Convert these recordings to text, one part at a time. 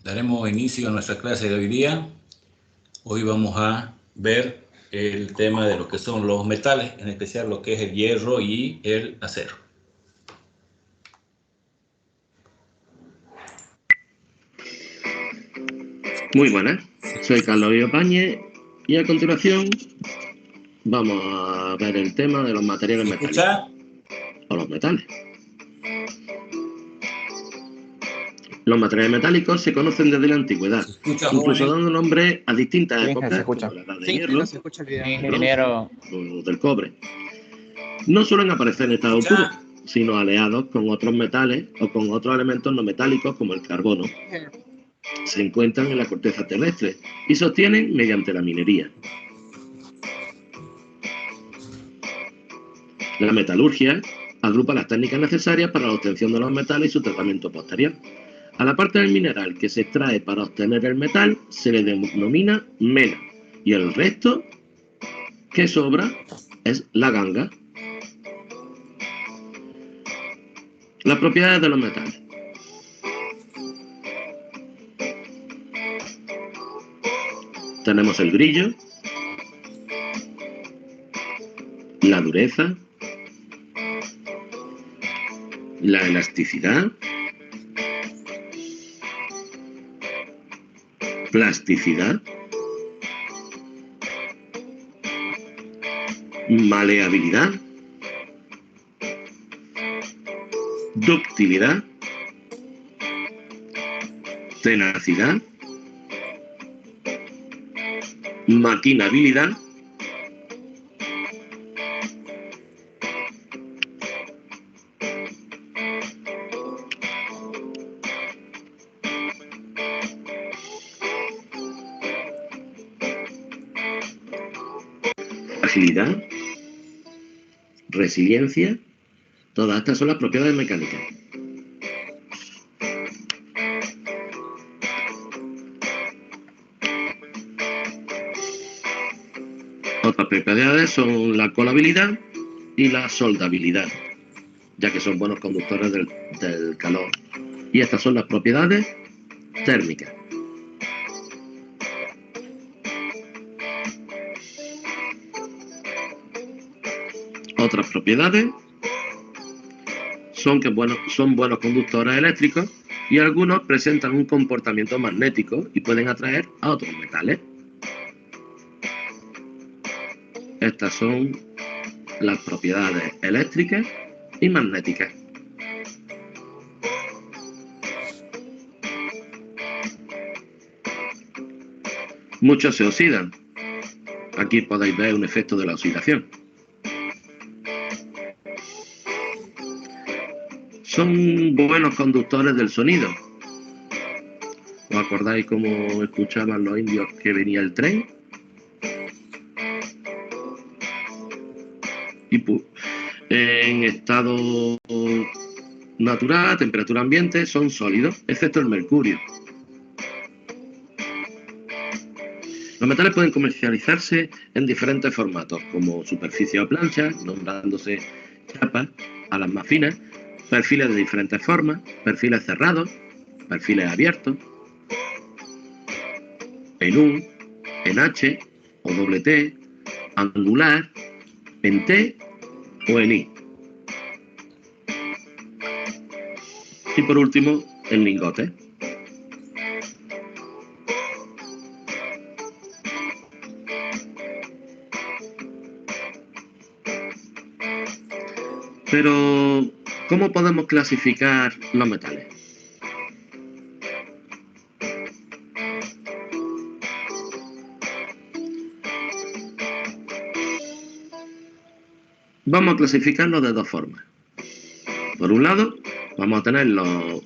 Daremos inicio a nuestra clase de hoy día. Hoy vamos a ver el tema de lo que son los metales, en especial lo que es el hierro y el acero. Muy buenas, soy Carlos Pañez y a continuación vamos a ver el tema de los materiales metálicos o los metales. Los materiales metálicos se conocen desde la antigüedad, incluso dando nombre a distintas épocas, como la edad de hierro, o del cobre. No suelen aparecer en estado puro, sino aleados con otros metales o con otros elementos no metálicos como el carbono. Se encuentran en la corteza terrestre y se obtienen mediante la minería. La metalurgia agrupa las técnicas necesarias para la obtención de los metales y su tratamiento posterior. A la parte del mineral que se extrae para obtener el metal se le denomina mena y el resto que sobra es la ganga. Las propiedades de los metales. Tenemos el brillo, la dureza, la elasticidad, plasticidad, maleabilidad, ductilidad, tenacidad, maquinabilidad, agilidad, resiliencia. Todas estas son las propiedades mecánicas. Otras propiedades son la colabilidad y la soldabilidad, ya que son buenos conductores del calor. Y estas son las propiedades térmicas. Otras propiedades son que son buenos conductores eléctricos y algunos presentan un comportamiento magnético y pueden atraer a otros metales. Estas son las propiedades eléctricas y magnéticas. Muchos se oxidan. Aquí podéis ver un efecto de la oxidación. Son buenos conductores del sonido. ¿Os acordáis cómo escuchaban los indios que venía el tren? Y en estado natural, a temperatura ambiente, son sólidos, excepto el mercurio. Los metales pueden comercializarse en diferentes formatos, como superficie o plancha, nombrándose chapas a las más finas, perfiles de diferentes formas, perfiles cerrados, perfiles abiertos, en U, en H o doble T, angular, en T o en I. Y por último, en lingote. Pero, ¿cómo podemos clasificar los metales? Vamos a clasificarlos de dos formas. Por un lado, vamos a tener los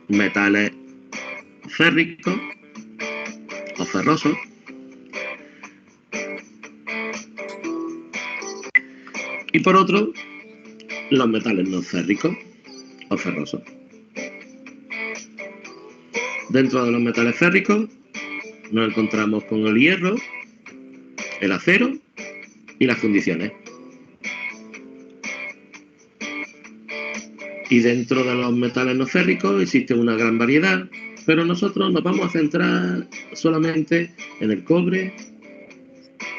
metales férricos o ferrosos. Y por otro, los metales no férricos o ferrosos. Dentro de los metales férricos nos encontramos con el hierro, el acero y las fundiciones. Y dentro de los metales no férricos existe una gran variedad, Pero nosotros nos vamos a centrar solamente en el cobre,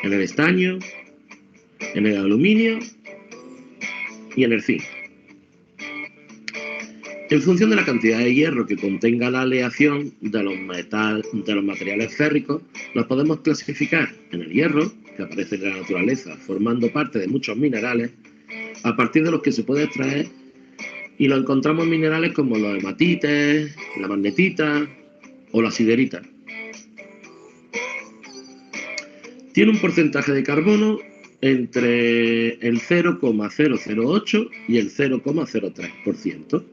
en el estaño, en el aluminio y en el zinc. En función de la cantidad de hierro que contenga la aleación de los materiales férricos, los podemos clasificar en el hierro, que aparece en la naturaleza formando parte de muchos minerales, a partir de los que se puede extraer, y lo encontramos en minerales como los hematites, la magnetita o la siderita. Tiene un porcentaje de carbono entre el 0,008 y el 0,03%.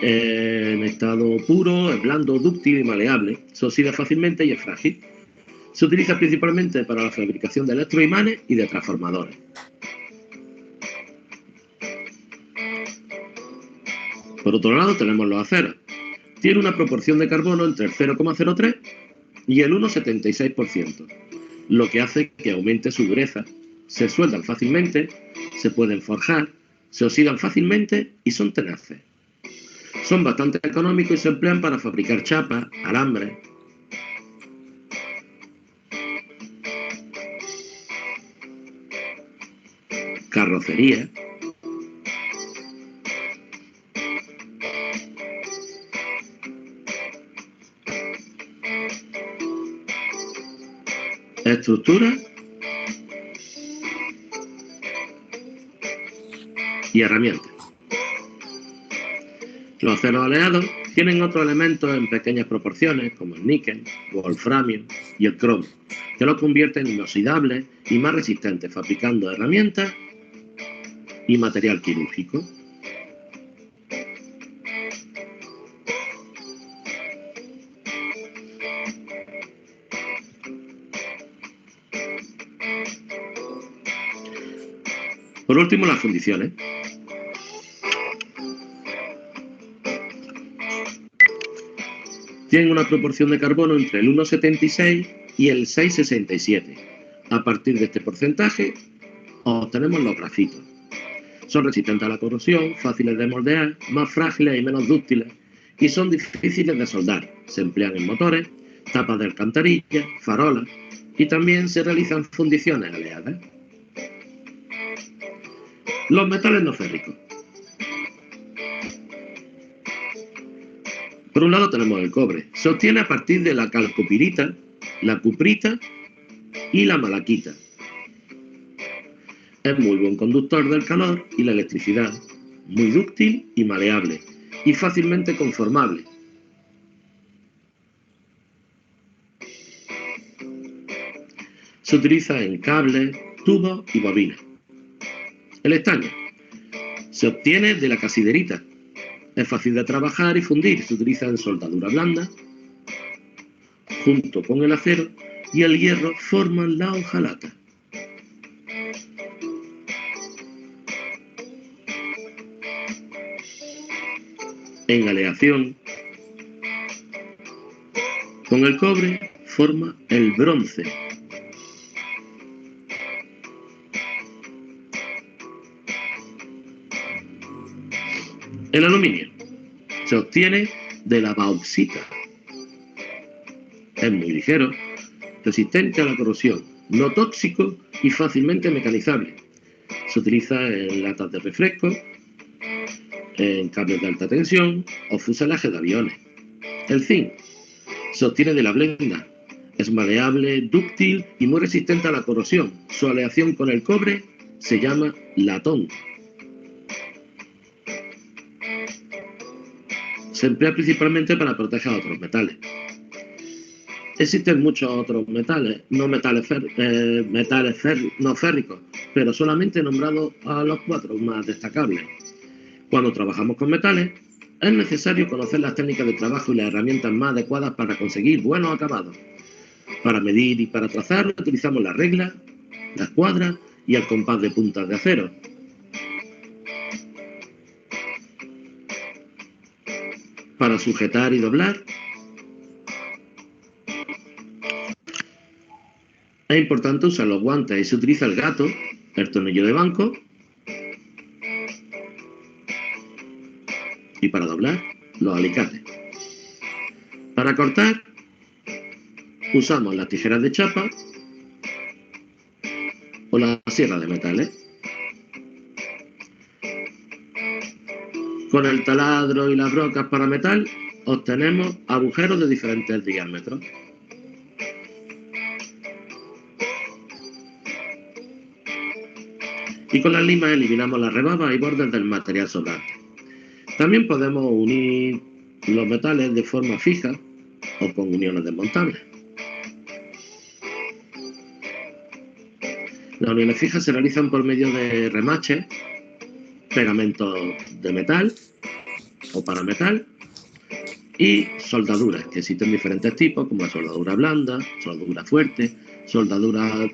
En estado puro, es blando, dúctil y maleable, se oxida fácilmente y es frágil. Se utiliza principalmente para la fabricación de electroimanes y de transformadores. Por otro lado tenemos los aceros. Tiene una proporción de carbono entre el 0,03 y el 1,76%, lo que hace que aumente su dureza. Se sueldan fácilmente, se pueden forjar, se oxidan fácilmente y son tenaces. Son bastante económicos y se emplean para fabricar chapas, alambres. Carrocería. Estructuras y herramientas. Los aceros aleados tienen otros elementos en pequeñas proporciones, como el níquel, wolframio y el cromo, que los convierten en inoxidables y más resistentes, fabricando herramientas y material quirúrgico. Por último, las fundiciones. Tienen una proporción de carbono entre el 1,76 y el 6,67. A partir de este porcentaje, obtenemos los grafitos. Son resistentes a la corrosión, fáciles de moldear, más frágiles y menos dúctiles, y son difíciles de soldar. Se emplean en motores, tapas de alcantarilla, farolas, y también se realizan fundiciones aleadas. Los metales no férricos. Por un lado tenemos el cobre. Se obtiene a partir de la calcopirita, la cuprita y la malaquita. Es muy buen conductor del calor y la electricidad, muy dúctil y maleable, y fácilmente conformable. Se utiliza en cables, tubos y bobinas. El estaño se obtiene de la casiderita. Es fácil de trabajar y fundir. Se utiliza en soldadura blanda. Junto con el acero y el hierro forman la hojalata. En aleación con el cobre forma el bronce. El aluminio se obtiene de la bauxita. Es muy ligero, resistente a la corrosión, no tóxico y fácilmente mecanizable. Se utiliza en latas de refresco, en cables de alta tensión o fuselaje de aviones. El zinc se obtiene de la blenda. Es maleable, dúctil y muy resistente a la corrosión. Su aleación con el cobre se llama latón. Se emplea principalmente para proteger a otros metales. Existen muchos otros metales, no férricos, pero solamente he nombrado a los 4 más destacables. Cuando trabajamos con metales, es necesario conocer las técnicas de trabajo y las herramientas más adecuadas para conseguir buenos acabados. Para medir y para trazar utilizamos la regla, la escuadra y el compás de puntas de acero. Para sujetar y doblar, es importante usar los guantes y se utiliza el gato, el tornillo de banco y para doblar, los alicates. Para cortar, usamos las tijeras de chapa o la sierra de metales. Con el taladro y las brocas para metal obtenemos agujeros de diferentes diámetros. Y con las limas eliminamos las rebabas y bordes del material sobrante. También podemos unir los metales de forma fija o con uniones desmontables. Las uniones fijas se realizan por medio de remaches, pegamentos de metal o parametal y soldaduras, que existen diferentes tipos, como la soldadura blanda, soldadura fuerte, soldadura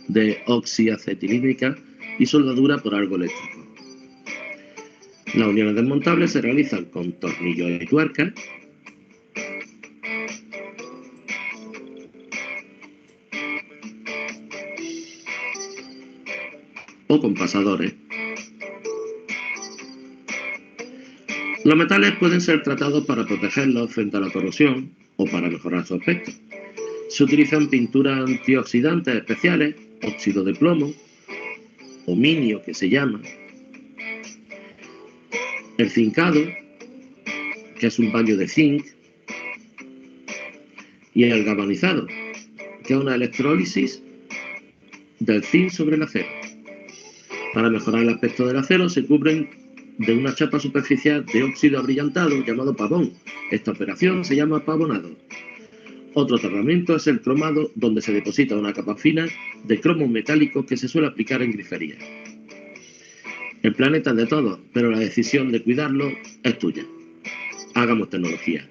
de oxiacetilínica y soldadura por arco eléctrico. Las uniones desmontables se realizan con tornillos y tuercas, o con pasadores. Los metales pueden ser tratados para protegerlos frente a la corrosión o para mejorar su aspecto. Se utilizan pinturas antioxidantes especiales, óxido de plomo, o minio que se llama, el zincado, que es un baño de zinc, y el galvanizado, que es una electrólisis del zinc sobre el acero. Para mejorar el aspecto del acero se cubren de una chapa superficial de óxido abrillantado llamado pavón. Esta operación se llama pavonado. Otro tratamiento es el cromado, donde se deposita una capa fina de cromo metálico que se suele aplicar en grifería. El planeta es de todos, pero la decisión de cuidarlo es tuya. Hagamos tecnología.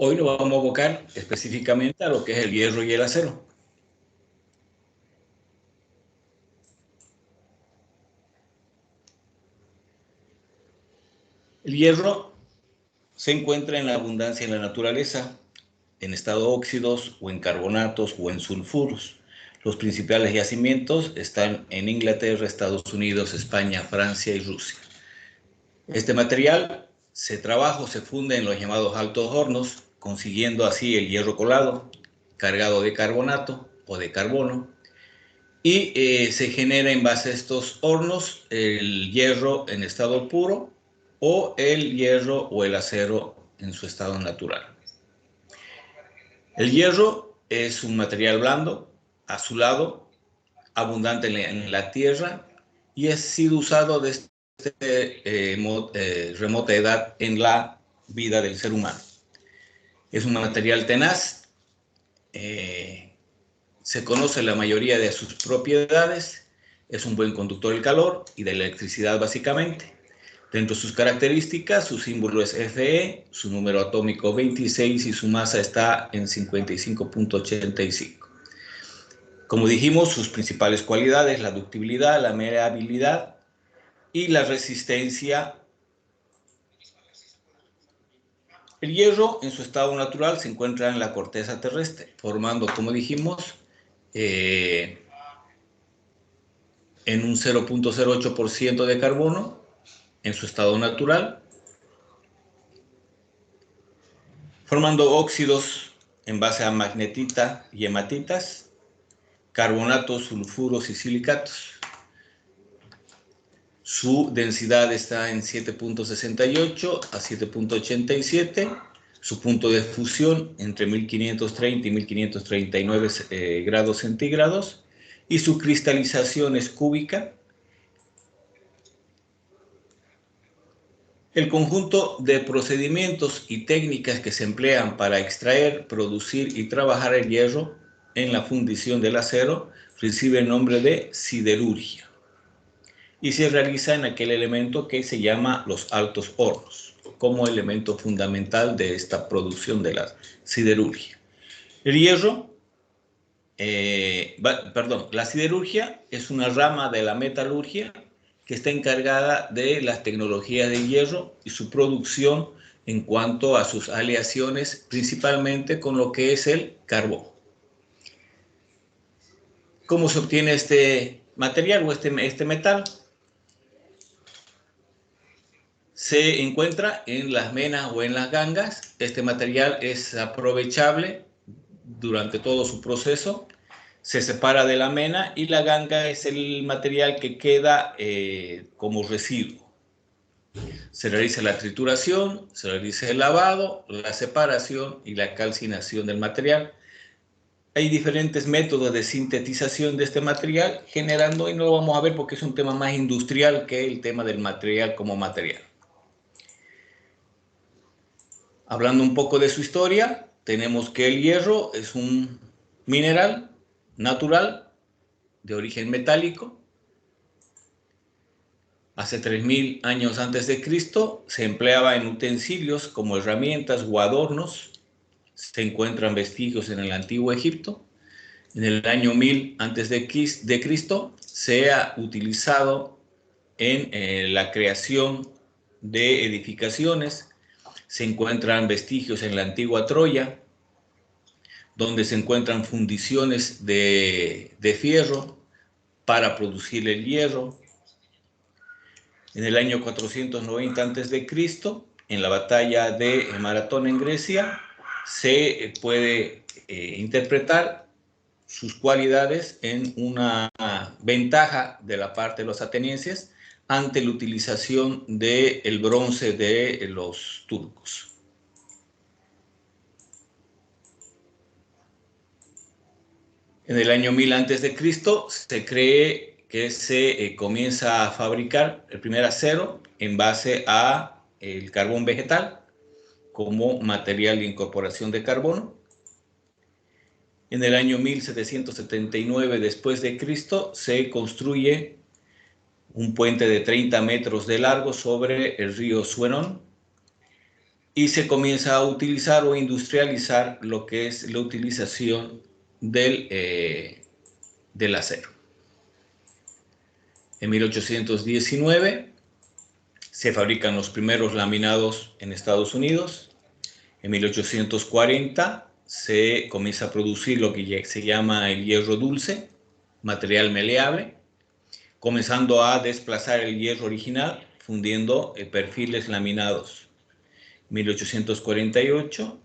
Hoy nos vamos a abocar específicamente a lo que es el hierro y el acero. El hierro se encuentra en la abundancia en la naturaleza, en estado óxidos o en carbonatos o en sulfuros. Los principales yacimientos están en Inglaterra, Estados Unidos, España, Francia y Rusia. Este material se trabaja o se funde en los llamados altos hornos, consiguiendo así el hierro colado, cargado de carbonato o de carbono, y se genera en base a estos hornos el hierro en estado puro o el hierro o el acero en su estado natural. El hierro es un material blando, azulado, abundante en la tierra y ha sido usado desde remota edad en la vida del ser humano. Es un material tenaz, se conoce la mayoría de sus propiedades, es un buen conductor del calor y de la electricidad básicamente. Dentro de sus características, su símbolo es Fe, su número atómico 26 y su masa está en 55.85. Como dijimos, sus principales cualidades, la ductibilidad, la maleabilidad y la resistencia. El hierro en su estado natural se encuentra en la corteza terrestre, formando, como dijimos, en un 0.08% de carbono en su estado natural, formando óxidos en base a magnetita y hematitas, carbonatos, sulfuros y silicatos. Su densidad está en 7.68 a 7.87, su punto de fusión entre 1530 y 1539 grados centígrados, y su cristalización es cúbica. El conjunto de procedimientos y técnicas que se emplean para extraer, producir y trabajar el hierro en la fundición del acero recibe el nombre de siderurgia y se realiza en aquel elemento que se llama los altos hornos, como elemento fundamental de esta producción de la siderurgia. El hierro, la siderurgia es una rama de la metalurgia que está encargada de las tecnologías de hierro y su producción en cuanto a sus aleaciones, principalmente con lo que es el carbón. ¿Cómo se obtiene este material o este metal? se encuentra en las menas o en las gangas. Este material es aprovechable durante todo su proceso. Se separa de la mena y la ganga es el material que queda como residuo. Se realiza la trituración, se realiza el lavado, la separación y la calcinación del material. Hay diferentes métodos de sintetización de este material, generando, y no lo vamos a ver porque es un tema más industrial que el tema del material como material. Hablando un poco de su historia, tenemos que el hierro es un mineral natural de origen metálico. Hace 3000 años antes de Cristo se empleaba en utensilios como herramientas o adornos. Se encuentran vestigios en el antiguo Egipto. En el año 1000 antes de Cristo se ha utilizado en la creación de edificaciones. Se encuentran vestigios en la antigua Troya, donde se encuentran fundiciones de fierro para producir el hierro. En el año 490 a.C., en la batalla de Maratón en Grecia, se puede interpretar sus cualidades en una ventaja de la parte de los atenienses ante la utilización del bronce de los turcos. En el año 1000 a.C. se cree que se comienza a fabricar el primer acero en base a el carbón vegetal como material de incorporación de carbono. En el año 1779 después de Cristo se construye un puente de 30 metros de largo sobre el río Suenón y se comienza a utilizar o industrializar lo que es la utilización del acero. En 1819 se fabrican los primeros laminados en Estados Unidos. En 1840 se comienza a producir lo que se llama el hierro dulce, material maleable, comenzando a desplazar el hierro original, fundiendo perfiles laminados. En 1848,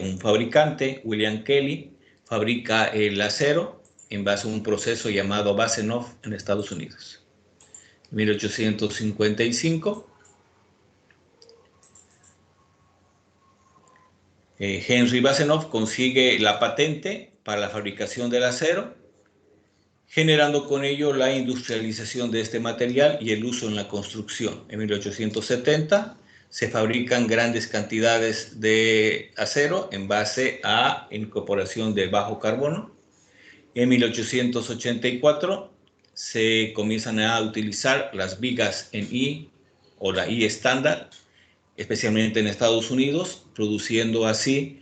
un fabricante, William Kelly, fabrica el acero en base a un proceso llamado Wassenhoff en Estados Unidos. En 1855, Henry Wassenhoff consigue la patente para la fabricación del acero, generando con ello la industrialización de este material y el uso en la construcción. En 1870 se fabrican grandes cantidades de acero en base a incorporación de bajo carbono. En 1884 se comienzan a utilizar las vigas en I o la I estándar, especialmente en Estados Unidos, produciendo así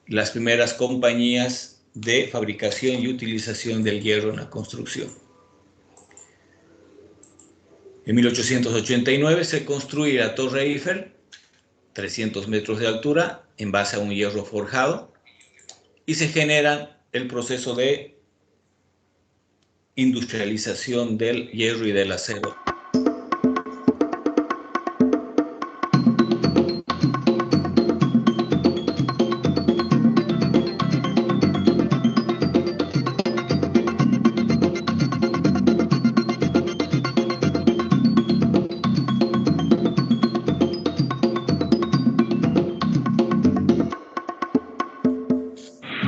las primeras compañías de fabricación y utilización del hierro en la construcción. En 1889 se construye la Torre Eiffel, 300 metros de altura, en base a un hierro forjado, y se genera el proceso de industrialización del hierro y del acero.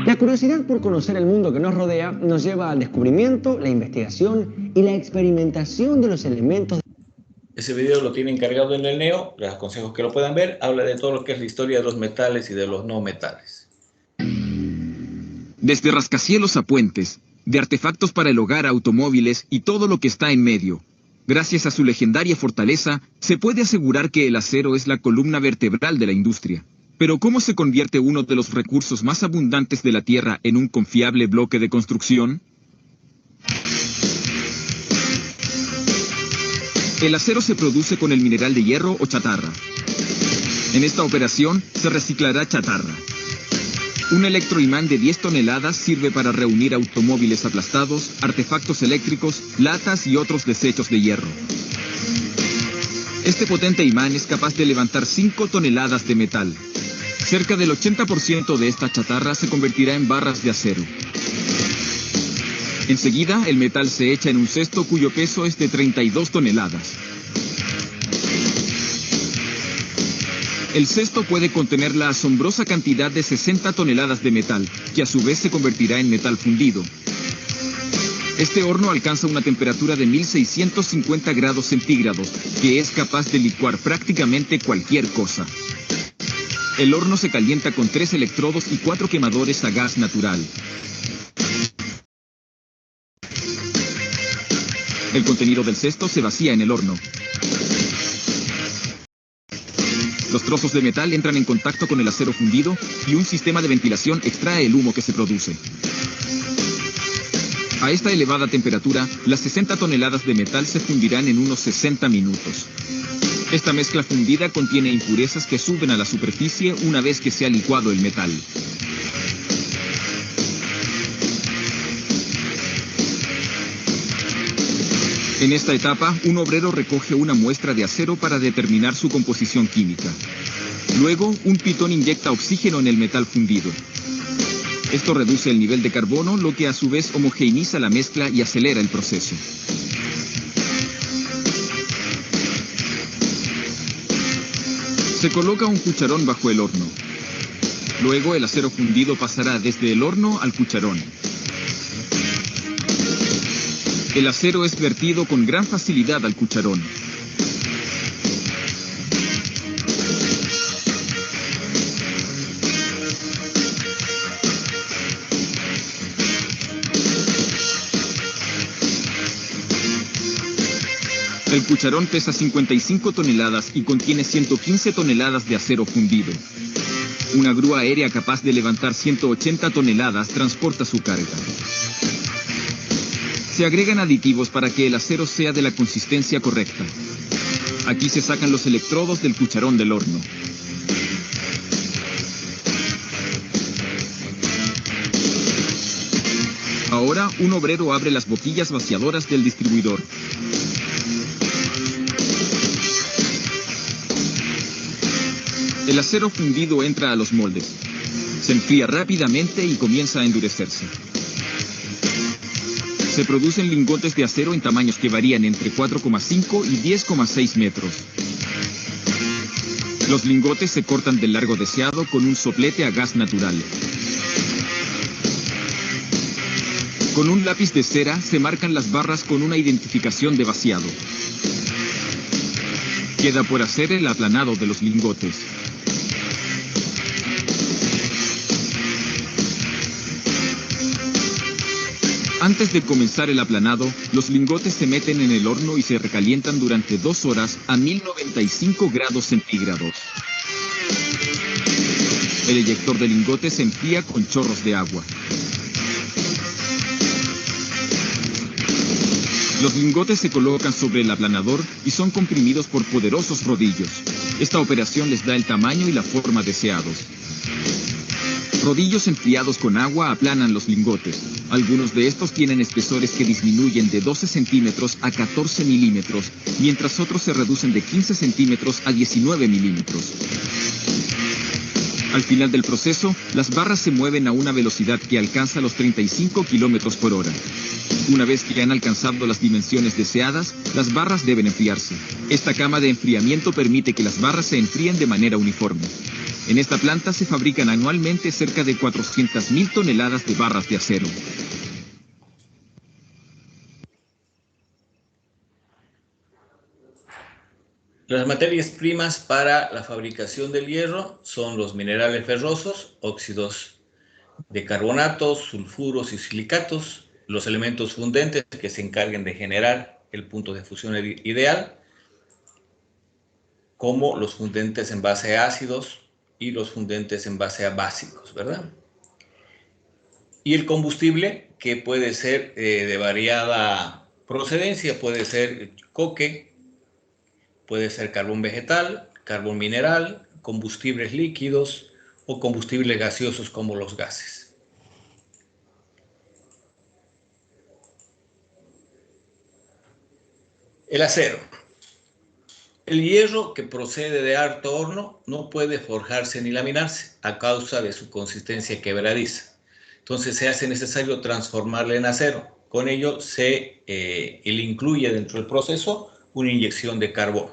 La curiosidad por conocer el mundo que nos rodea nos lleva al descubrimiento, la investigación y la experimentación de los elementos. Ese video lo tienen cargado en el Neo, les aconsejo que lo puedan ver. Habla de todo lo que es la historia de los metales y de los no metales. Desde rascacielos a puentes, de artefactos para el hogar a automóviles y todo lo que está en medio. Gracias a su legendaria fortaleza, se puede asegurar que el acero es la columna vertebral de la industria. Pero ¿cómo se convierte uno de los recursos más abundantes de la Tierra en un confiable bloque de construcción? El acero se produce con el mineral de hierro o chatarra. En esta operación se reciclará chatarra. Un electroimán de 10 toneladas sirve para reunir automóviles aplastados, artefactos eléctricos, latas y otros desechos de hierro. Este potente imán es capaz de levantar 5 toneladas de metal. Cerca del 80% de esta chatarra se convertirá en barras de acero. Enseguida, el metal se echa en un cesto cuyo peso es de 32 toneladas. El cesto puede contener la asombrosa cantidad de 60 toneladas de metal, que a su vez se convertirá en metal fundido. Este horno alcanza una temperatura de 1650 grados centígrados, que es capaz de licuar prácticamente cualquier cosa. El horno se calienta con 3 electrodos y 4 quemadores a gas natural. El contenido del cesto se vacía en el horno. Los trozos de metal entran en contacto con el acero fundido y un sistema de ventilación extrae el humo que se produce. A esta elevada temperatura, las 60 toneladas de metal se fundirán en unos 60 minutos. Esta mezcla fundida contiene impurezas que suben a la superficie una vez que se ha licuado el metal. En esta etapa, un obrero recoge una muestra de acero para determinar su composición química. Luego, un pitón inyecta oxígeno en el metal fundido. Esto reduce el nivel de carbono, lo que a su vez homogeneiza la mezcla y acelera el proceso. Se coloca un cucharón bajo el horno. Luego, el acero fundido pasará desde el horno al cucharón. El acero es vertido con gran facilidad al cucharón. El cucharón pesa 55 toneladas y contiene 115 toneladas de acero fundido. Una grúa aérea capaz de levantar 180 toneladas transporta su carga. Se agregan aditivos para que el acero sea de la consistencia correcta. Aquí se sacan los electrodos del cucharón del horno. Ahora, un obrero abre las boquillas vaciadoras del distribuidor. El acero fundido entra a los moldes. Se enfría rápidamente y comienza a endurecerse. Se producen lingotes de acero en tamaños que varían entre 4,5 y 10,6 metros. Los lingotes se cortan del largo deseado con un soplete a gas natural. Con un lápiz de cera se marcan las barras con una identificación de vaciado. Queda por hacer el aplanado de los lingotes. Antes de comenzar el aplanado, los lingotes se meten en el horno y se recalientan durante 2 horas a 1095 grados centígrados. El eyector de lingotes se enfría con chorros de agua. Los lingotes se colocan sobre el aplanador y son comprimidos por poderosos rodillos. Esta operación les da el tamaño y la forma deseados. Rodillos enfriados con agua aplanan los lingotes. Algunos de estos tienen espesores que disminuyen de 12 centímetros a 14 milímetros, mientras otros se reducen de 15 centímetros a 19 milímetros. Al final del proceso, las barras se mueven a una velocidad que alcanza los 35 kilómetros por hora. Una vez que han alcanzado las dimensiones deseadas, las barras deben enfriarse. Esta cama de enfriamiento permite que las barras se enfríen de manera uniforme. En esta planta se fabrican anualmente cerca de 400.000 toneladas de barras de acero. Las materias primas para la fabricación del hierro son los minerales ferrosos, óxidos de carbonatos, sulfuros y silicatos, los elementos fundentes que se encarguen de generar el punto de fusión ideal, como los fundentes en base a ácidos y los fundentes en base a básicos, ¿verdad? Y el combustible, que puede ser de variada procedencia, puede ser coque, puede ser carbón vegetal, carbón mineral, combustibles líquidos o combustibles gaseosos como los gases. El acero. El hierro que procede de alto horno no puede forjarse ni laminarse a causa de su consistencia quebradiza. Entonces se hace necesario transformarle en acero. Con ello él incluye dentro del proceso una inyección de carbón.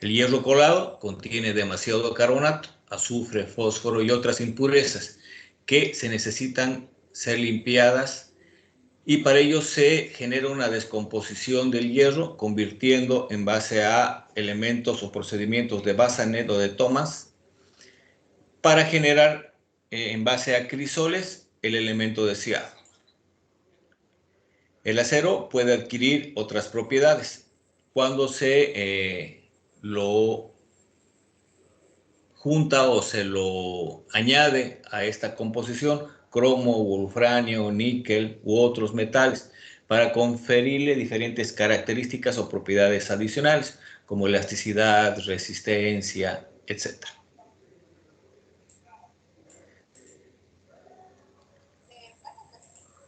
El hierro colado contiene demasiado carbonato, azufre, fósforo y otras impurezas que se necesitan ser limpiadas, y para ello se genera una descomposición del hierro, convirtiendo en base a elementos o procedimientos de Basanet o de Thomas, para generar en base a crisoles el elemento deseado. El acero puede adquirir otras propiedades cuando se lo junta o se lo añade a esta composición cromo, wolfranio, níquel u otros metales para conferirle diferentes características o propiedades adicionales como elasticidad, resistencia, etc.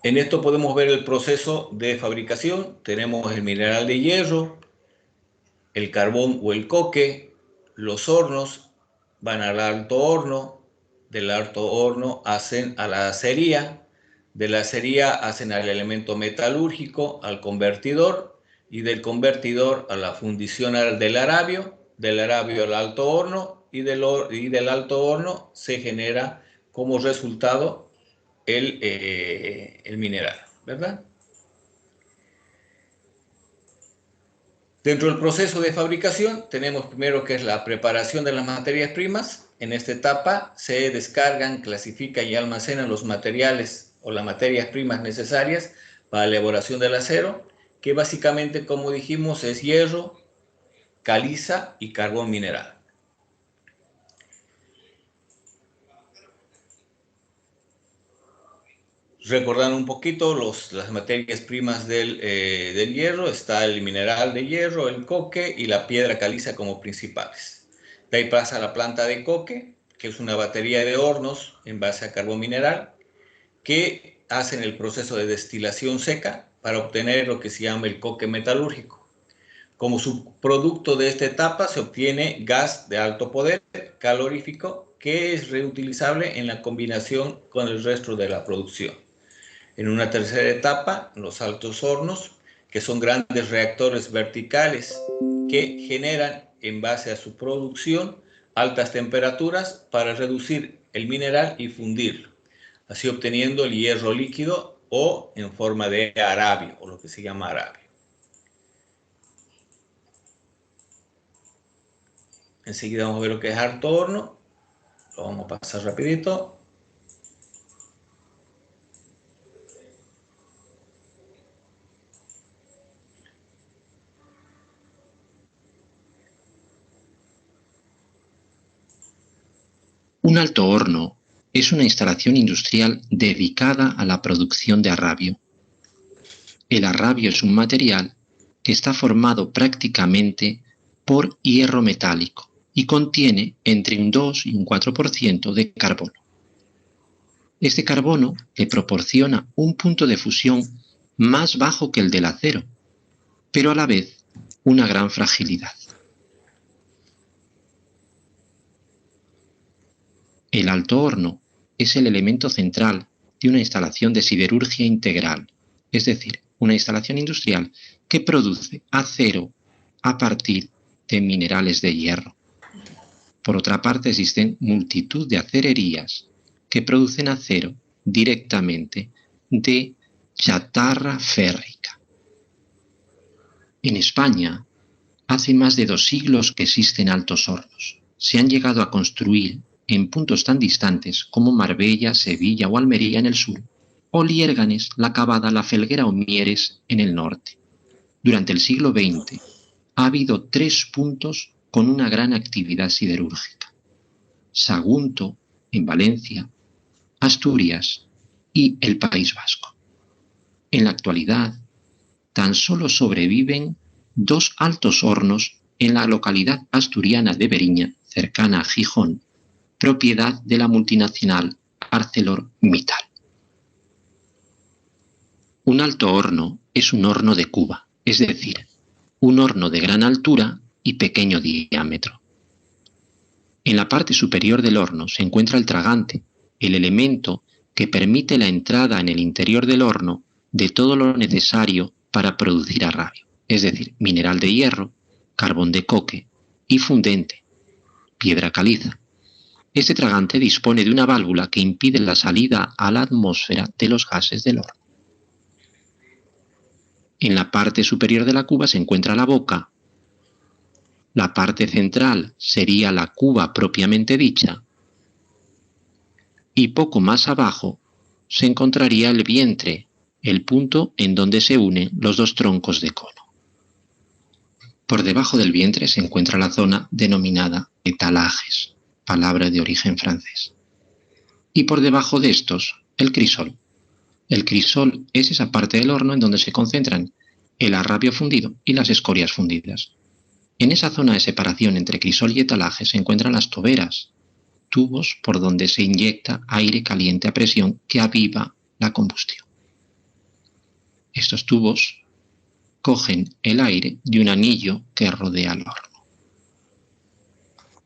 En esto podemos ver el proceso de fabricación. Tenemos el mineral de hierro, el carbón o el coque, los hornos van al alto horno, del alto horno hacen a la acería, de la acería hacen al elemento metalúrgico, al convertidor, y del convertidor a la fundición del arabio al alto horno, y del alto horno se genera como resultado el mineral, ¿verdad? Dentro del proceso de fabricación tenemos primero que es la preparación de las materias primas. En esta etapa se descargan, clasifican y almacenan los materiales o las materias primas necesarias para la elaboración del acero, que básicamente, como dijimos, es hierro, caliza y carbón mineral. Recordando un poquito las materias primas del hierro, está el mineral de hierro, el coque y la piedra caliza como principales. De ahí pasa a la planta de coque, que es una batería de hornos en base a carbón mineral, que hacen el proceso de destilación seca para obtener lo que se llama el coque metalúrgico. Como subproducto de esta etapa se obtiene gas de alto poder calorífico, que es reutilizable en la combinación con el resto de la producción. En una tercera etapa, los altos hornos, que son grandes reactores verticales que generan, en base a su producción, altas temperaturas para reducir el mineral y fundirlo, así obteniendo el hierro líquido o en forma de arabio, o lo que se llama arabio. Enseguida vamos a ver lo que es alto horno, lo vamos a pasar rapidito. Un alto horno es una instalación industrial dedicada a la producción de arrabio. El arrabio es un material que está formado prácticamente por hierro metálico y contiene entre un 2 y un 4% de carbono. Este carbono le proporciona un punto de fusión más bajo que el del acero, pero a la vez una gran fragilidad. El alto horno es el elemento central de una instalación de siderurgia integral, es decir, una instalación industrial que produce acero a partir de minerales de hierro. Por otra parte, existen multitud de acererías que producen acero directamente de chatarra férrica. En España, hace más de 2 siglos que existen altos hornos. Se han llegado a construir en puntos tan distantes como Marbella, Sevilla o Almería en el sur, o Liérganes, La Cavada, La Felguera o Mieres en el norte. Durante el siglo XX ha habido 3 puntos con una gran actividad siderúrgica: Sagunto, en Valencia, Asturias y el País Vasco. En la actualidad, tan solo sobreviven 2 altos hornos en la localidad asturiana de Beriña, cercana a Gijón, propiedad de la multinacional ArcelorMittal. Un alto horno es un horno de cuba, es decir, un horno de gran altura y pequeño diámetro. En la parte superior del horno se encuentra el tragante, el elemento que permite la entrada en el interior del horno de todo lo necesario para producir arrabio, es decir, mineral de hierro, carbón de coque y fundente, piedra caliza. Este tragante dispone de una válvula que impide la salida a la atmósfera de los gases del horno. En la parte superior de la cuba se encuentra la boca. La parte central sería la cuba propiamente dicha. Y poco más abajo se encontraría el vientre, el punto en donde se unen los dos troncos de cono. Por debajo del vientre se encuentra la zona denominada étalages, palabra de origen francés. Y por debajo de estos, el crisol. El crisol es esa parte del horno en donde se concentran el arrabio fundido y las escorias fundidas. En esa zona de separación entre crisol y étalaje se encuentran las toberas, tubos por donde se inyecta aire caliente a presión que aviva la combustión. Estos tubos cogen el aire de un anillo que rodea el horno.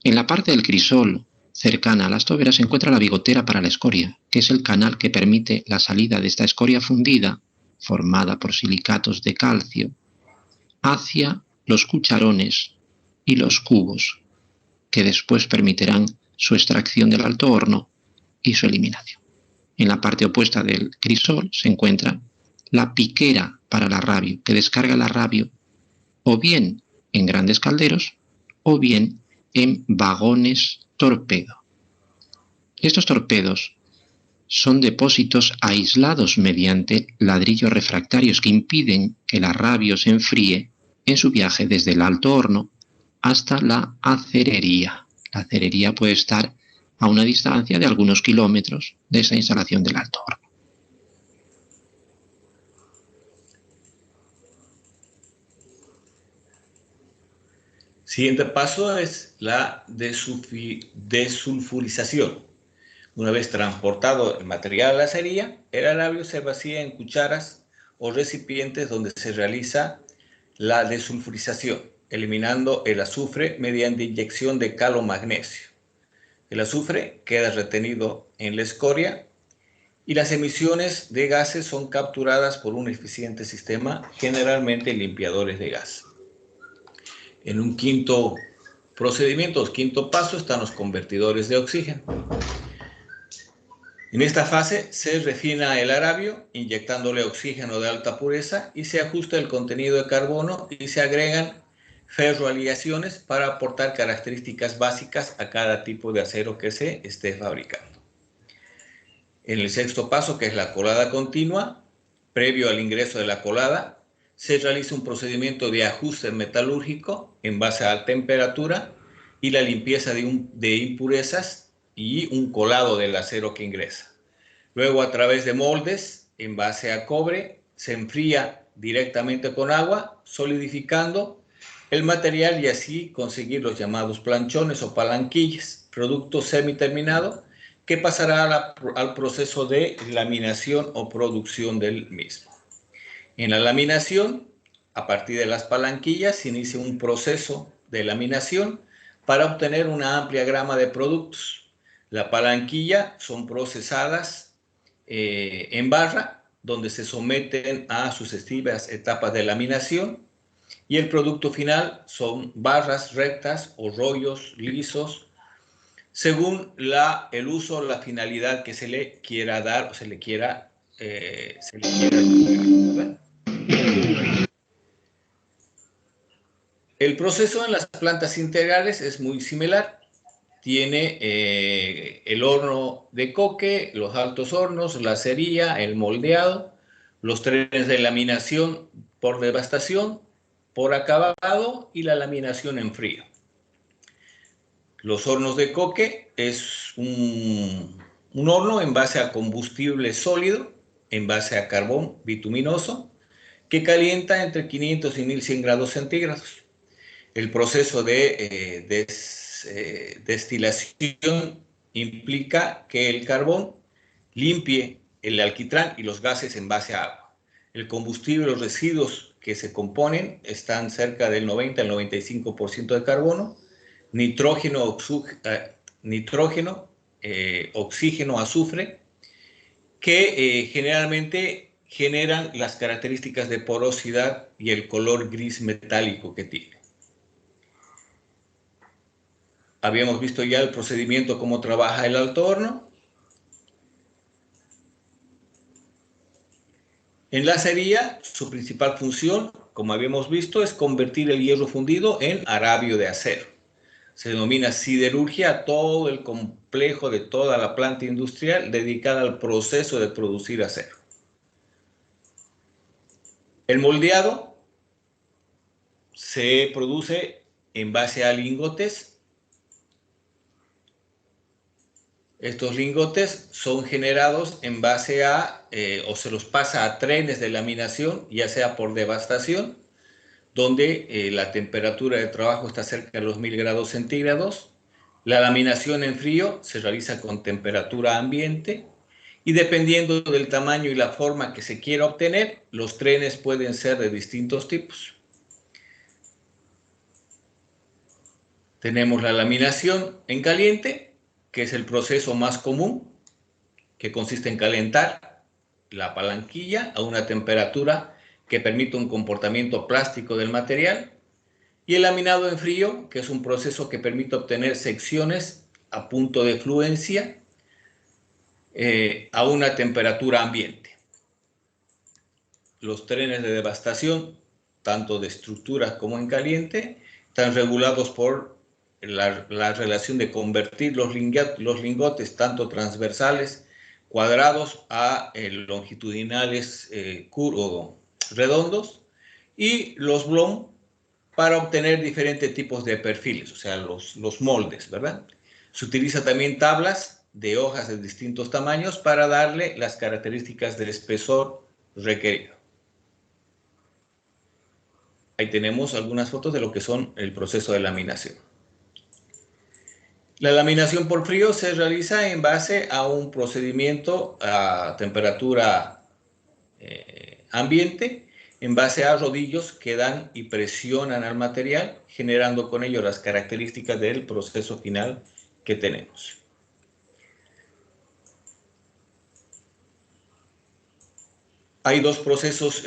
En la parte del crisol, cercana a las toberas, se encuentra la bigotera para la escoria, que es el canal que permite la salida de esta escoria fundida, formada por silicatos de calcio, hacia los cucharones y los cubos, que después permitirán su extracción del alto horno y su eliminación. En la parte opuesta del crisol se encuentra la piquera para el arrabio, que descarga el arrabio o bien en grandes calderos o bien en vagones torpedo. Estos torpedos son depósitos aislados mediante ladrillos refractarios que impiden que el arrabio se enfríe en su viaje desde el alto horno hasta la acerería. La acerería puede estar a una distancia de algunos kilómetros de esa instalación del alto horno. Siguiente paso es la desulfurización. Una vez transportado el material a la acería, el arrabio se vacía en cucharas o recipientes donde se realiza la desulfurización, eliminando el azufre mediante inyección de calo-magnesio. El azufre queda retenido en la escoria y las emisiones de gases son capturadas por un eficiente sistema, generalmente limpiadores de gas. En un quinto procedimiento, quinto paso, están los convertidores de oxígeno. En esta fase se refina el arrabio inyectándole oxígeno de alta pureza y se ajusta el contenido de carbono y se agregan ferroaliaciones para aportar características básicas a cada tipo de acero que se esté fabricando. En el sexto paso, que es la colada continua, previo al ingreso de la colada, se realiza un procedimiento de ajuste metalúrgico en base a temperatura y la limpieza de impurezas y un colado del acero que ingresa. Luego, a través de moldes en base a cobre, se enfría directamente con agua, solidificando el material y así conseguir los llamados planchones o palanquillas, producto semiterminado que pasará al proceso de laminación o producción del mismo. En la laminación, a partir de las palanquillas, se inicia un proceso de laminación para obtener una amplia gama de productos. La palanquilla son procesadas en barra, donde se someten a sucesivas etapas de laminación, y el producto final son barras rectas o rollos lisos, según el uso o la finalidad que se le quiera dar o se le quiera El proceso en las plantas integrales es muy similar. Tiene el horno de coque, los altos hornos, la acería, el moldeado, los trenes de laminación por devastación, por acabado y la laminación en frío. Los hornos de coque es un horno en base a combustible sólido, en base a carbón bituminoso, que calienta entre 500 y 1100 grados centígrados. El proceso de destilación implica que el carbón limpie el alquitrán y los gases en base a agua. El combustible, los residuos que se componen están cerca del 90 al 95% de carbono, nitrógeno, oxígeno, azufre, que generalmente generan las características de porosidad y el color gris metálico que tiene. Habíamos visto ya el procedimiento, cómo trabaja el alto horno. En la acería, su principal función, como habíamos visto, es convertir el hierro fundido en aravio de acero. Se denomina siderurgia a todo el complejo de toda la planta industrial dedicada al proceso de producir acero. El moldeado se produce en base a lingotes. Estos lingotes son generados en base a, o se los pasa a trenes de laminación, ya sea por devastación, donde la temperatura de trabajo está cerca de los 1000 grados centígrados. La laminación en frío se realiza con temperatura ambiente y dependiendo del tamaño y la forma que se quiera obtener, los trenes pueden ser de distintos tipos. Tenemos la laminación en caliente, que es el proceso más común, que consiste en calentar la palanquilla a una temperatura que permite un comportamiento plástico del material, y el laminado en frío, que es un proceso que permite obtener secciones a punto de fluencia a una temperatura ambiente. Los trenes de devastación, tanto de estructuras como en caliente, están regulados por la relación de convertir los lingotes tanto transversales, cuadrados, a longitudinales redondos, y los Blom para obtener diferentes tipos de perfiles, o sea, los moldes, ¿verdad? Se utiliza también tablas de hojas de distintos tamaños para darle las características del espesor requerido. Ahí tenemos algunas fotos de lo que son el proceso de laminación. La laminación por frío se realiza en base a un procedimiento a temperatura ambiente, en base a rodillos que dan y presionan al material, generando con ello las características del proceso final que tenemos. Hay dos procesos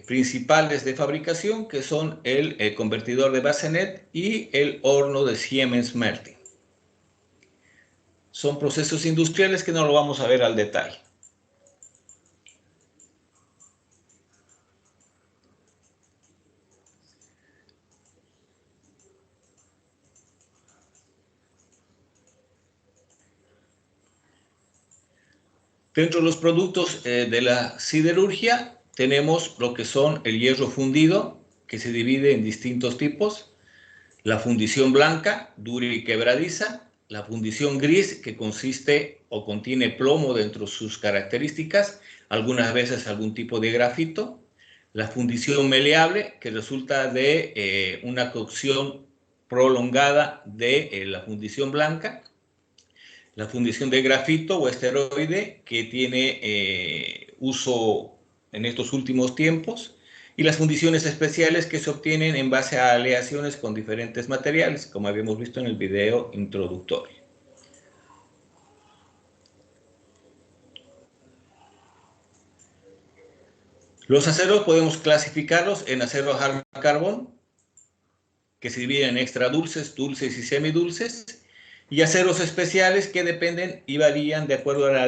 principales de fabricación, que son el convertidor de Basenet y el horno de Siemens-Mertin. Son procesos industriales que no lo vamos a ver al detalle. Dentro de los productos de la siderurgia tenemos lo que son el hierro fundido, que se divide en distintos tipos. La fundición blanca, dura y quebradiza. La fundición gris, que consiste o contiene plomo dentro de sus características, algunas veces algún tipo de grafito. La fundición meleable, que resulta de una cocción prolongada de la fundición blanca. La fundición de grafito o esteroide, que tiene uso en estos últimos tiempos, y las fundiciones especiales, que se obtienen en base a aleaciones con diferentes materiales, como habíamos visto en el video introductorio. Los aceros podemos clasificarlos en aceros al carbón, que se dividen en extra dulces, dulces y semidulces, y aceros especiales, que dependen y varían de acuerdo a la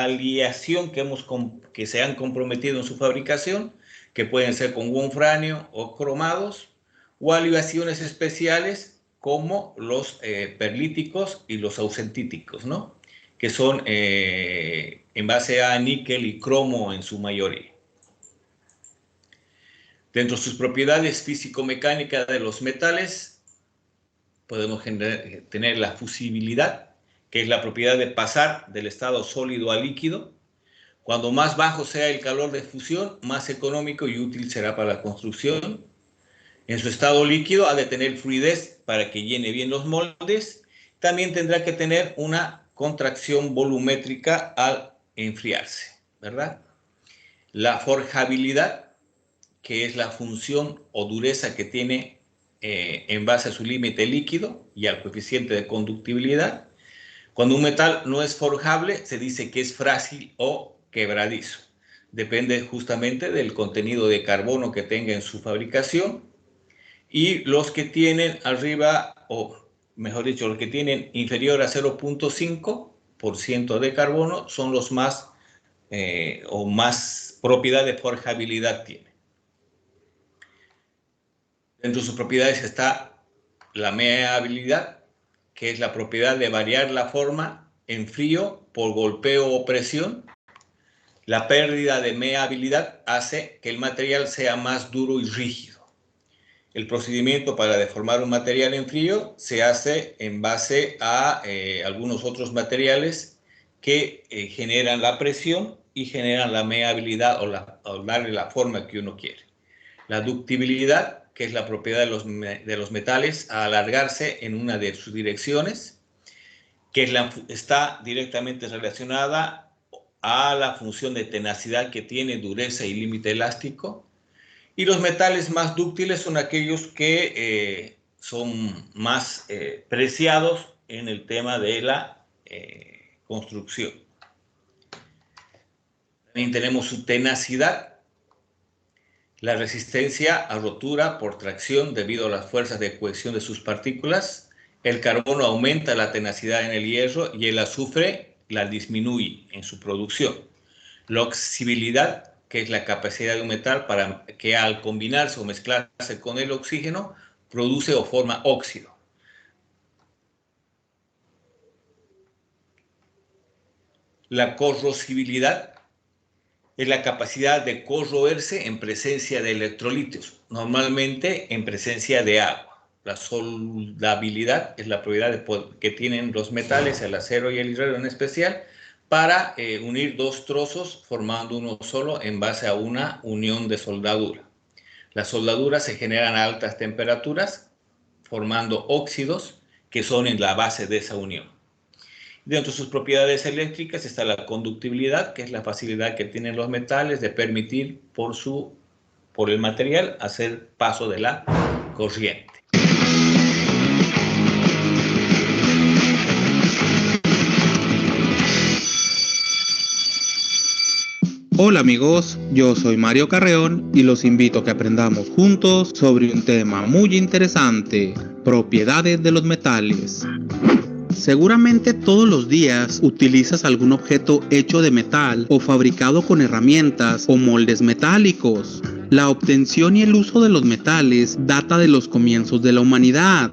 aleación que se han comprometido en su fabricación, que pueden ser con wolfranio o cromados, o aleaciones especiales como los perlíticos y los ausentíticos, ¿no? Que son en base a níquel y cromo en su mayoría. Dentro de sus propiedades físico-mecánicas de los metales, podemos tener la fusibilidad, que es la propiedad de pasar del estado sólido a líquido. Cuando más bajo sea el calor de fusión, más económico y útil será para la construcción. En su estado líquido ha de tener fluidez para que llene bien los moldes. También tendrá que tener una contracción volumétrica al enfriarse, ¿verdad? La forjabilidad, que es la función o dureza que tiene en base a su límite líquido y al coeficiente de conductibilidad. Cuando un metal no es forjable, se dice que es frágil o quebradizo. Depende justamente del contenido de carbono que tenga en su fabricación. Y los que tienen arriba, o mejor dicho, los que tienen inferior a 0.5% de carbono son los más o más propiedad de forjabilidad tienen. Dentro de sus propiedades está la meabilidad, que es la propiedad de variar la forma en frío por golpeo o presión. La pérdida de meabilidad hace que el material sea más duro y rígido. El procedimiento para deformar un material en frío se hace en base a algunos otros materiales que generan la presión y generan la meabilidad o darle la forma que uno quiere. La ductibilidad, que es la propiedad de los metales a alargarse en una de sus direcciones, que está directamente relacionada a la función de tenacidad que tiene, dureza y límite elástico. Y los metales más dúctiles son aquellos que son más preciados en el tema de la construcción. También tenemos su tenacidad, la resistencia a rotura por tracción debido a las fuerzas de cohesión de sus partículas. El carbono aumenta la tenacidad en el hierro y el azufre la disminuye en su producción. La oxibilidad, que es la capacidad de un metal para que al combinarse o mezclarse con el oxígeno produce o forma óxido. La corrosibilidad es la capacidad de corroerse en presencia de electrolitos, normalmente en presencia de agua. La soldabilidad es la propiedad que tienen los metales, el acero y el hierro en especial, para unir dos trozos formando uno solo en base a una unión de soldadura. Las soldaduras se generan a altas temperaturas formando óxidos que son en la base de esa unión. Dentro de sus propiedades eléctricas está la conductibilidad, que es la facilidad que tienen los metales de permitir por el material hacer paso de la corriente. Hola amigos, yo soy Mario Carreón y los invito a que aprendamos juntos sobre un tema muy interesante: propiedades de los metales. Seguramente todos los días utilizas algún objeto hecho de metal o fabricado con herramientas o moldes metálicos. La obtención y el uso de los metales data de los comienzos de la humanidad.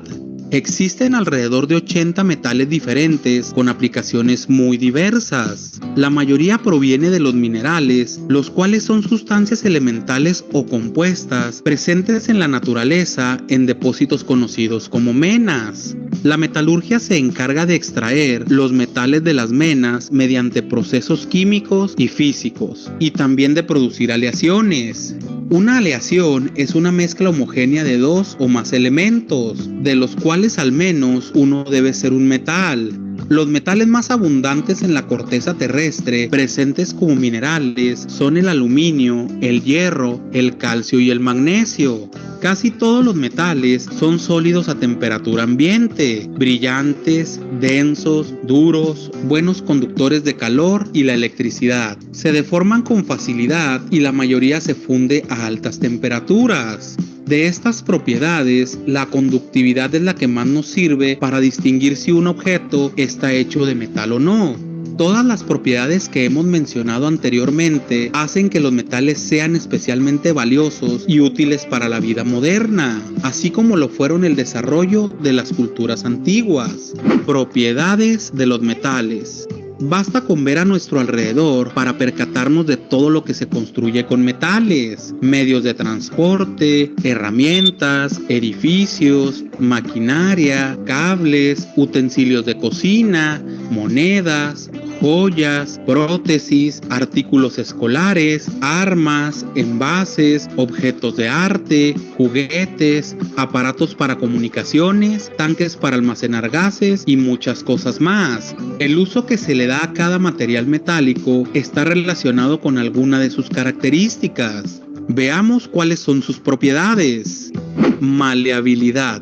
Existen alrededor de 80 metales diferentes con aplicaciones muy diversas. La mayoría proviene de los minerales, los cuales son sustancias elementales o compuestas presentes en la naturaleza en depósitos conocidos como menas. La metalurgia se encarga de extraer los metales de las menas mediante procesos químicos y físicos, y también de producir aleaciones. Una aleación es una mezcla homogénea de dos o más elementos, de los cuales al menos uno debe ser un metal. Los metales más abundantes en la corteza terrestre, presentes como minerales, son el aluminio, el hierro, el calcio y el magnesio. Casi todos los metales son sólidos a temperatura ambiente, brillantes, densos, duros, buenos conductores de calor y la electricidad. Se deforman con facilidad y la mayoría se funde a altas temperaturas. De estas propiedades, la conductividad es la que más nos sirve para distinguir si un objeto está hecho de metal o no. Todas las propiedades que hemos mencionado anteriormente hacen que los metales sean especialmente valiosos y útiles para la vida moderna, así como lo fueron el desarrollo de las culturas antiguas. Propiedades de los metales. Basta con ver a nuestro alrededor para percatarnos de todo lo que se construye con metales: medios de transporte, herramientas, edificios, maquinaria, cables, utensilios de cocina, monedas, joyas, prótesis, artículos escolares, armas, envases, objetos de arte, juguetes, aparatos para comunicaciones, tanques para almacenar gases y muchas cosas más. El uso que se le da a cada material metálico está relacionado con alguna de sus características. Veamos cuáles son sus propiedades. Maleabilidad.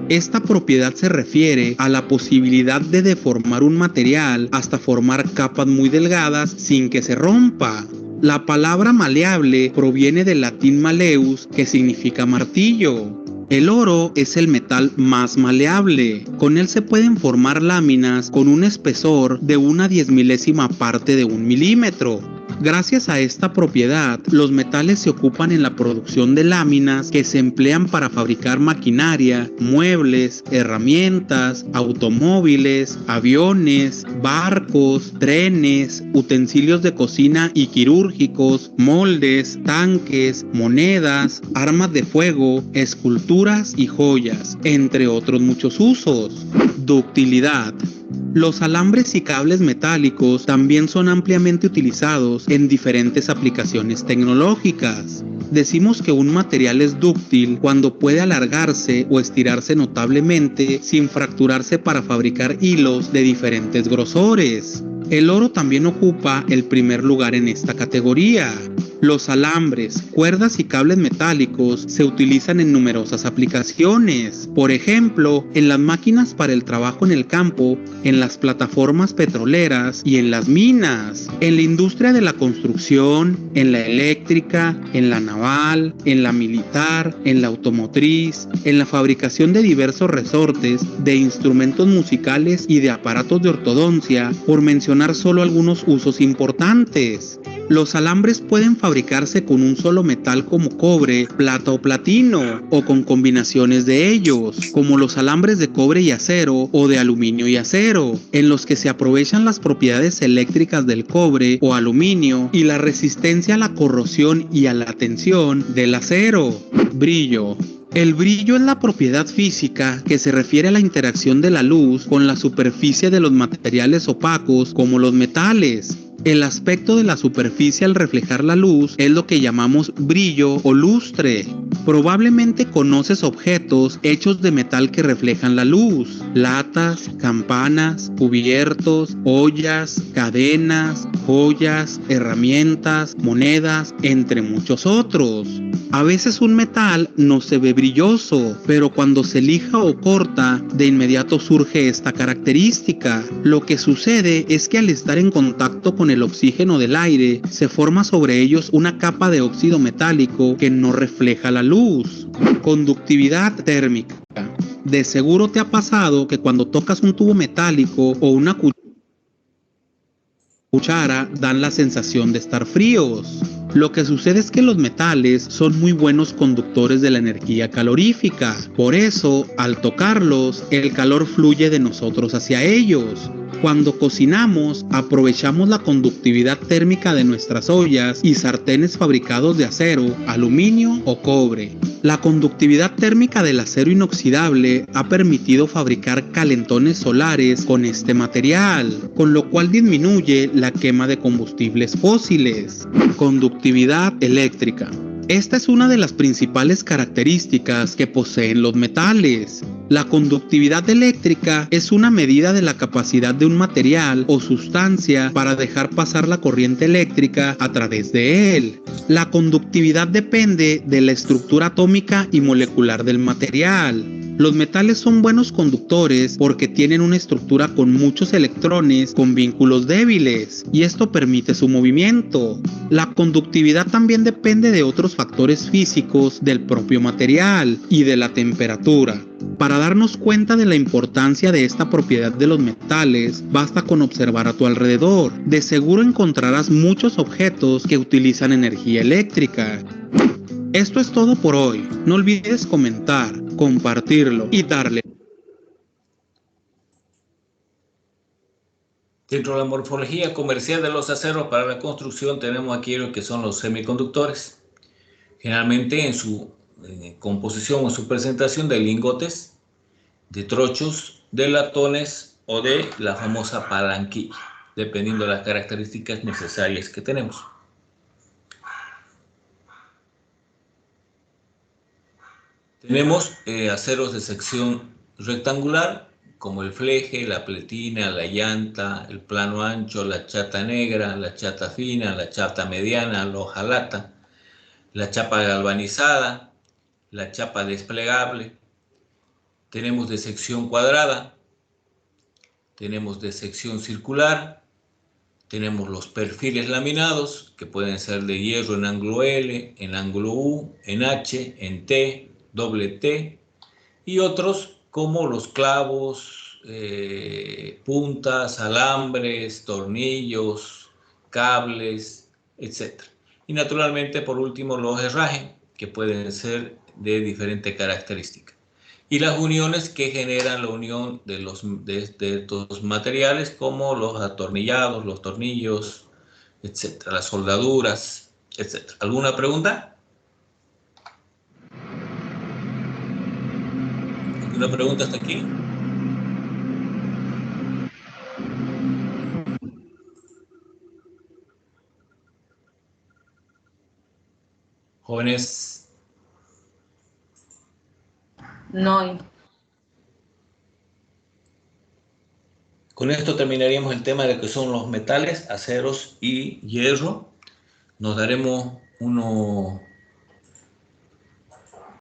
Esta propiedad se refiere a la posibilidad de deformar un material hasta formar capas muy delgadas sin que se rompa. La palabra maleable proviene del latín maleus, que significa martillo. El oro es el metal más maleable. Con él se pueden formar láminas con un espesor de 1/10,000ª parte de 1 milímetro. Gracias a esta propiedad, los metales se ocupan en la producción de láminas que se emplean para fabricar maquinaria, muebles, herramientas, automóviles, aviones, barcos, trenes, utensilios de cocina y quirúrgicos, moldes, tanques, monedas, armas de fuego, esculturas y joyas, entre otros muchos usos. Ductilidad. Los alambres y cables metálicos también son ampliamente utilizados en diferentes aplicaciones tecnológicas. Decimos que un material es dúctil cuando puede alargarse o estirarse notablemente sin fracturarse para fabricar hilos de diferentes grosores. El oro también ocupa el primer lugar en esta categoría. Los alambres, cuerdas y cables metálicos se utilizan en numerosas aplicaciones. Por ejemplo, en las máquinas para el trabajo en el campo, en las plataformas petroleras y en las minas, en la industria de la construcción, en la eléctrica, en la naval, en la militar, en la automotriz, en la fabricación de diversos resortes, de instrumentos musicales y de aparatos de ortodoncia, por mencionar solo algunos usos importantes. Los alambres pueden fabricarse con un solo metal como cobre, plata o platino, o con combinaciones de ellos, como los alambres de cobre y acero o de aluminio y acero, en los que se aprovechan las propiedades eléctricas del cobre o aluminio y la resistencia a la corrosión y a la tensión del acero. Brillo. El brillo es la propiedad física que se refiere a la interacción de la luz con la superficie de los materiales opacos como los metales. El aspecto de la superficie al reflejar la luz es lo que llamamos brillo o lustre. Probablemente conoces objetos hechos de metal que reflejan la luz: latas, campanas, cubiertos, ollas, cadenas, joyas, herramientas, monedas, entre muchos otros. A veces un metal no se ve brilloso, pero cuando se lija o corta, de inmediato surge esta característica. Lo que sucede es que al estar en contacto con el oxígeno del aire, se forma sobre ellos una capa de óxido metálico que no refleja la luz. Conductividad térmica. De seguro te ha pasado que cuando tocas un tubo metálico o una cuchara, dan la sensación de estar fríos. Lo que sucede es que los metales son muy buenos conductores de la energía calorífica. Por eso, al tocarlos, el calor fluye de nosotros hacia ellos. Cuando cocinamos, aprovechamos la conductividad térmica de nuestras ollas y sartenes fabricados de acero, aluminio o cobre. La conductividad térmica del acero inoxidable ha permitido fabricar calentones solares con este material, con lo cual disminuye la quema de combustibles fósiles. Conductividad eléctrica. Esta es una de las principales características que poseen los metales. La conductividad eléctrica es una medida de la capacidad de un material o sustancia para dejar pasar la corriente eléctrica a través de él. La conductividad depende de la estructura atómica y molecular del material. Los metales son buenos conductores porque tienen una estructura con muchos electrones con vínculos débiles, y esto permite su movimiento. La conductividad también depende de otros factores físicos del propio material y de la temperatura. Para darnos cuenta de la importancia de esta propiedad de los metales, basta con observar a tu alrededor. De seguro encontrarás muchos objetos que utilizan energía eléctrica. Esto es todo por hoy. No olvides comentar, compartirlo y darle. Dentro de la morfología comercial de los aceros para la construcción tenemos aquí lo que son los semiconductores. Generalmente en su composición o su presentación de lingotes, de trochos, de latones o de la famosa palanquilla. dependiendo de las características necesarias que tenemos. Tenemos aceros de sección rectangular, como el fleje, la pletina, la llanta, el plano ancho, la chata negra, la chata fina, la chata mediana, la hojalata, la chapa galvanizada, la chapa desplegable. Tenemos de sección cuadrada, tenemos de sección circular, tenemos los perfiles laminados, que pueden ser de hierro en ángulo L, en ángulo U, en H, en T, doble T, y otros como los clavos, puntas, alambres, tornillos, cables, etc. Y naturalmente, por último, los herrajes, que pueden ser de diferente característica. Y las uniones que generan la unión de estos materiales, como los atornillados, los tornillos, etc., las soldaduras, etc. ¿Alguna pregunta? ¿Alguna pregunta hasta aquí? Jóvenes. No. Con esto terminaríamos el tema de lo que son los metales, aceros y hierro. Nos daremos unos